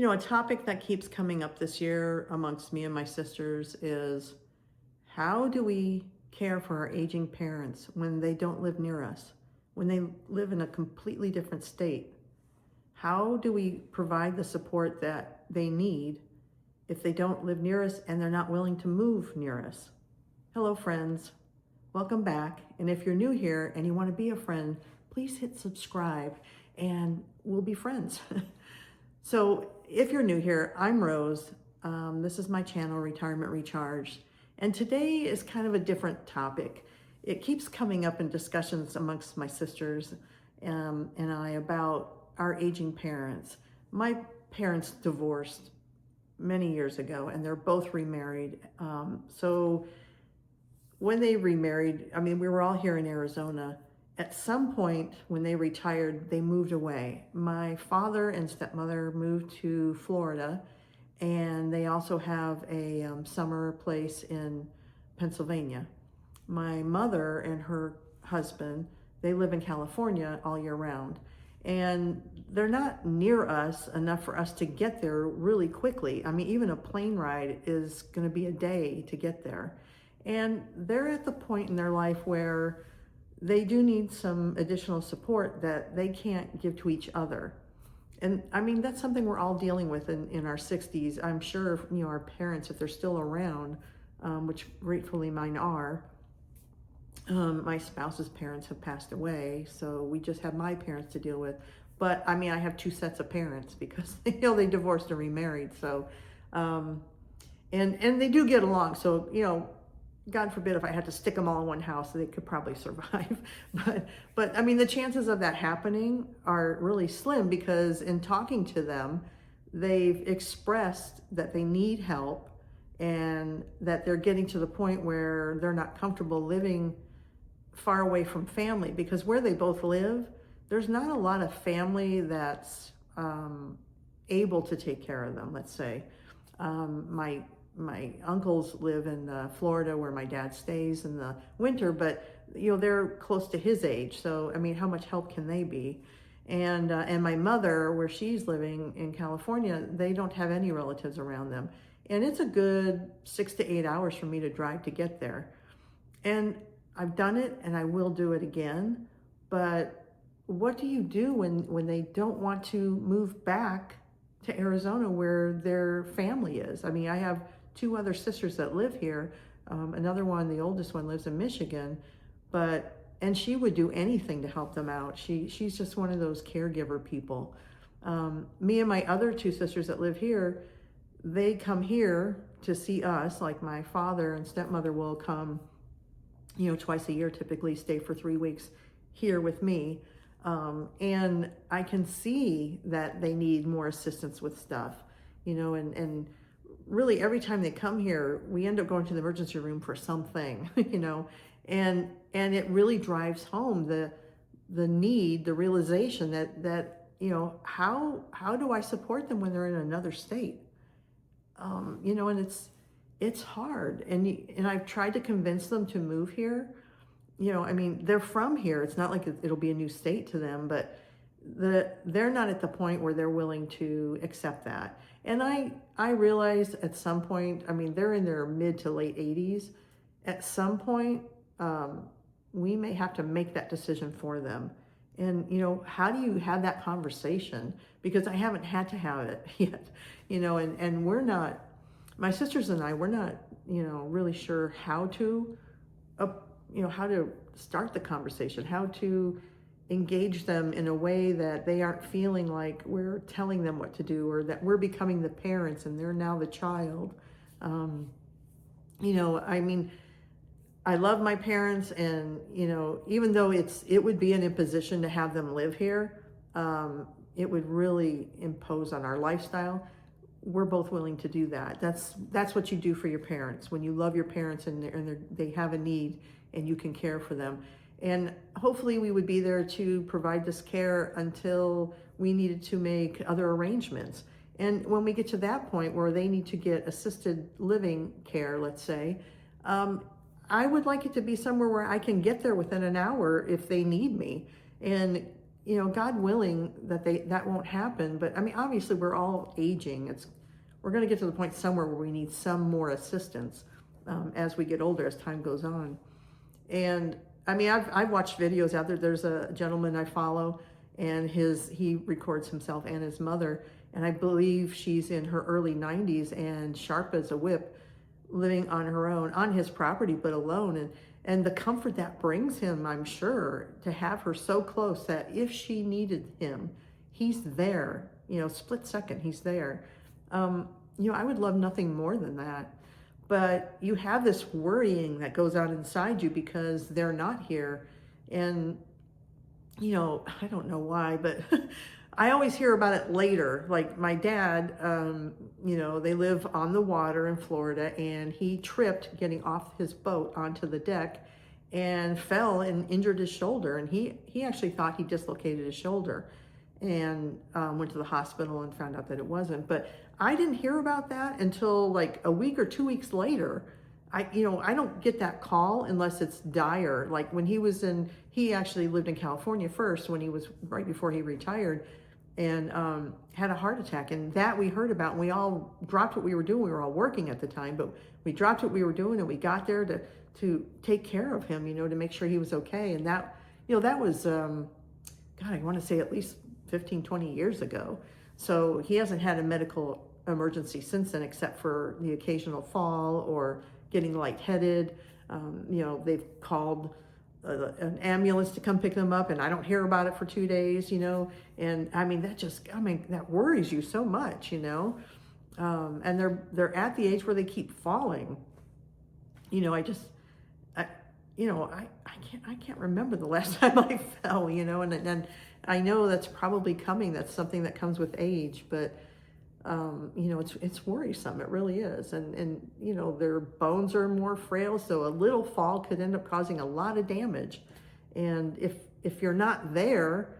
A topic that keeps coming up this year amongst me and my sisters is how do we care for our aging parents when they don't live near us, when they live in a completely different state? How do we provide the support that they need if they don't live near us and they're not willing to move near us? Hello, friends. Welcome back. And if you're new here and you want to be a friend, please hit subscribe and we'll be friends. So if you're new here, I'm Rose. This is my channel, Retirement Recharged. And today is kind of a different topic. It keeps coming up in discussions amongst my sisters and I about our aging parents. My parents divorced many years ago and they're both remarried. So when they remarried, we were all here in Arizona. At some point when they retired, they moved away. My father and stepmother moved to Florida, and they also have a summer place in Pennsylvania. My mother and her husband, they live in California all year round. And they're not near us enough for us to get there really quickly. Even a plane ride is going to be a day to get there. And they're at the point in their life where they do need some additional support that they can't give to each other. And that's something we're all dealing with in our 60s. I'm sure, our parents, if they're still around, which gratefully mine are, my spouse's parents have passed away, so we just have my parents to deal with. But I have two sets of parents because they divorced and remarried. So, and they do get along. So, God forbid if I had to stick them all in one house, they could probably survive. But the chances of that happening are really slim because in talking to them, they've expressed that they need help and that they're getting to the point where they're not comfortable living far away from family, because where they both live, there's not a lot of family that's able to take care of them, let's say. My uncles live in Florida where my dad stays in the winter, but they're close to his age. So how much help can they be? And my mother, where she's living in California, they don't have any relatives around them, and it's a good 6 to 8 hours for me to drive to get there. And I've done it, and I will do it again. But what do you do when they don't want to move back to Arizona where their family is? I have two other sisters that live here. Another one, the oldest one, lives in Michigan, and she would do anything to help them out. She's just one of those caregiver people. Me and my other two sisters that live here, they come here to see us. Like my father and stepmother will come, twice a year, typically stay for 3 weeks here with me. And I can see that they need more assistance with stuff, and really every time they come here, we end up going to the emergency room for something, and it really drives home the need, the realization that how do I support them when they're in another state? And it's hard, and I've tried to convince them to move here. They're from here. It's not like it'll be a new state to them, but they're not at the point where they're willing to accept that. And I realized at some point, they're in their mid to late 80s. At some point, we may have to make that decision for them. And, how do you have that conversation? Because I haven't had to have it yet, and we're not, my sisters and I, we're not, really sure how to, how to start the conversation, how to engage them in a way that they aren't feeling like we're telling them what to do, or that we're becoming the parents and they're now the child. I love my parents, and even though it would be an imposition to have them live here, it would really impose on our lifestyle. We're both willing to do that. That's what you do for your parents when you love your parents and they have a need and you can care for them. And hopefully we would be there to provide this care until we needed to make other arrangements. And when we get to that point where they need to get assisted living care, let's say, I would like it to be somewhere where I can get there within an hour if they need me. And God willing that won't happen. But I mean, obviously we're all aging. We're going to get to the point somewhere where we need some more assistance as we get older, as time goes on. And I mean, I've watched videos out there. There's a gentleman I follow, and he records himself and his mother, and I believe she's in her early 90s and sharp as a whip, living on her own on his property, but alone. And the comfort that brings him, I'm sure, to have her so close that if she needed him, he's there. Split second, he's there. I would love nothing more than that. But you have this worrying that goes on inside you because they're not here. And, I don't know why, but I always hear about it later. Like my dad, they live on the water in Florida, and he tripped getting off his boat onto the deck and fell and injured his shoulder. And he actually thought he dislocated his shoulder, and went to the hospital and found out that it wasn't. But I didn't hear about that until like a week or 2 weeks later. I don't get that call unless it's dire. Like when he actually lived in California first when he was right before he retired, and had a heart attack. And that we heard about, and we all dropped what we were doing. We were all working at the time, but we dropped what we were doing and we got there to take care of him, to make sure he was okay. And that was, God, I want to say at least 15, 20 years ago. So he hasn't had a medical emergency since then, except for the occasional fall or getting lightheaded. They've called an ambulance to come pick them up, and I don't hear about it for 2 days, and I mean, that worries you so much, and they're at the age where they keep falling. I can't remember the last time I fell, and I know that's probably coming. That's something that comes with age, but it's worrisome. It really is. And their bones are more frail, so a little fall could end up causing a lot of damage. And if you're not there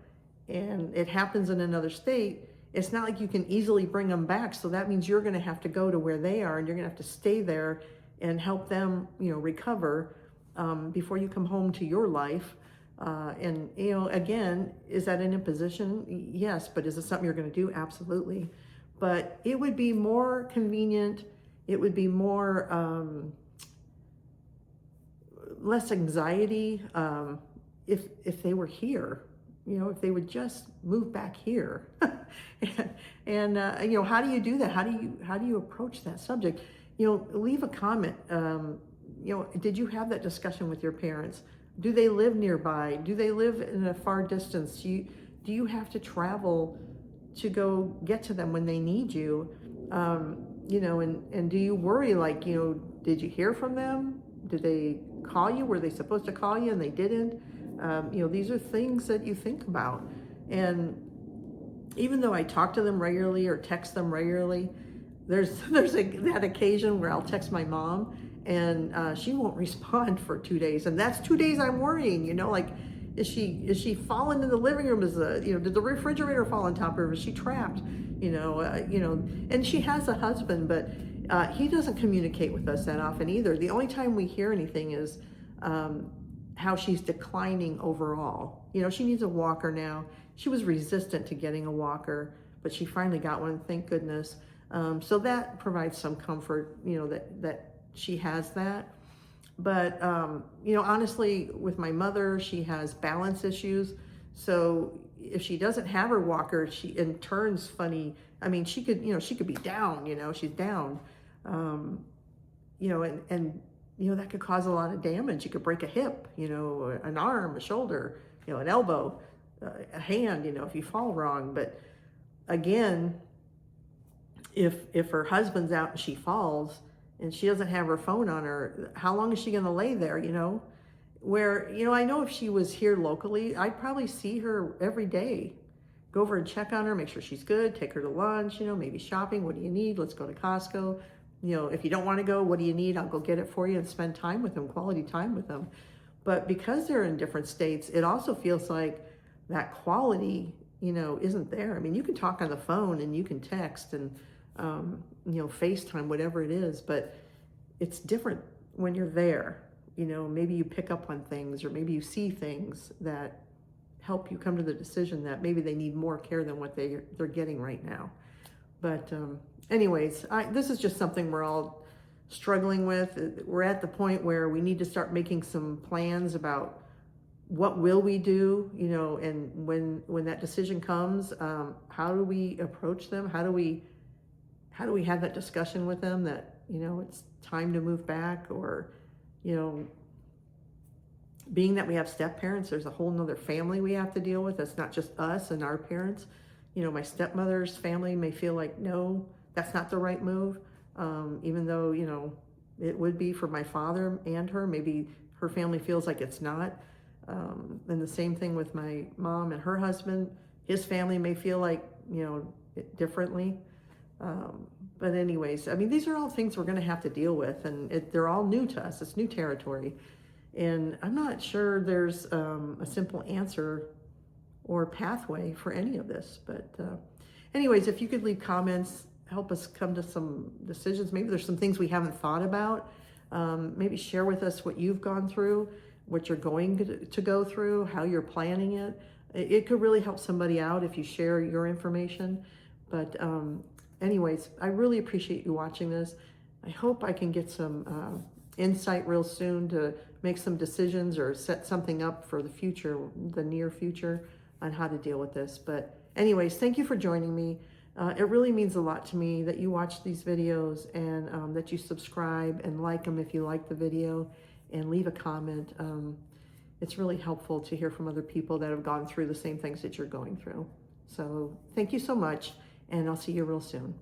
and it happens in another state, it's not like you can easily bring them back. So that means you're going to have to go to where they are, and you're going to have to stay there and help them, recover before you come home to your life. And again, is that an imposition? Yes, but is it something you're going to do? Absolutely. But it would be more convenient. It would be more less anxiety if they were here. If they would just move back here. and how do you do that? How do you approach that subject? Leave a comment. Did you have that discussion with your parents? Do they live nearby? Do they live in a far distance? Do you have to travel to go get to them when they need you? And do you worry, like, did you hear from them? Did they call you? Were they supposed to call you and they didn't? These are things that you think about. And even though I talk to them regularly or text them regularly, there's that occasion where I'll text my mom and she won't respond for 2 days, and that's 2 days I'm worrying. Like, is she fallen in the living room? Did the refrigerator fall on top of her? Is she trapped? And she has a husband, but he doesn't communicate with us that often either. The only time we hear anything is how she's declining overall. She needs a walker now. She was resistant to getting a walker, but she finally got one, thank goodness. So that provides some comfort, that she has that. But, honestly, with my mother, she has balance issues. So if she doesn't have her walker, she turns funny. I mean, she could be down, she's down, and that could cause a lot of damage. You could break a hip, an arm, a shoulder, an elbow, a hand, if you fall wrong. But again, if her husband's out and she falls, and she doesn't have her phone on her, how long is she going to lay there, Where, I know if she was here locally, I'd probably see her every day. Go over and check on her, make sure she's good, take her to lunch, maybe shopping. What do you need? Let's go to Costco. If you don't want to go, what do you need? I'll go get it for you, and spend time with them, quality time with them. But because they're in different states, it also feels like that quality, isn't there. I mean, you can talk on the phone and you can text and, FaceTime, whatever it is, but it's different when you're there. Maybe you pick up on things, or maybe you see things that help you come to the decision that maybe they need more care than what they're getting right now. But anyways, this is just something we're all struggling with. We're at the point where we need to start making some plans about what will we do, and when that decision comes, how do we approach them? How do we have that discussion with them that, it's time to move back? Or, being that we have step parents, there's a whole nother family we have to deal with. It's not just us and our parents. My stepmother's family may feel like, no, that's not the right move. Even though, it would be for my father and her, maybe her family feels like it's not. And the same thing with my mom and her husband. His family may feel like, differently. But anyways, I mean, these are all things we're going to have to deal with, and they're all new to us. It's new territory. And I'm not sure there's a simple answer or pathway for any of this. But anyways, if you could leave comments, help us come to some decisions. Maybe there's some things we haven't thought about. Maybe share with us what you've gone through, what you're going to go through, how you're planning it. It could really help somebody out if you share your information. But anyways, I really appreciate you watching this. I hope I can get some insight real soon to make some decisions or set something up for the future, the near future, on how to deal with this. But anyways, thank you for joining me. It really means a lot to me that you watch these videos, and that you subscribe and like them if you like the video, and leave a comment. It's really helpful to hear from other people that have gone through the same things that you're going through. So thank you so much, and I'll see you real soon.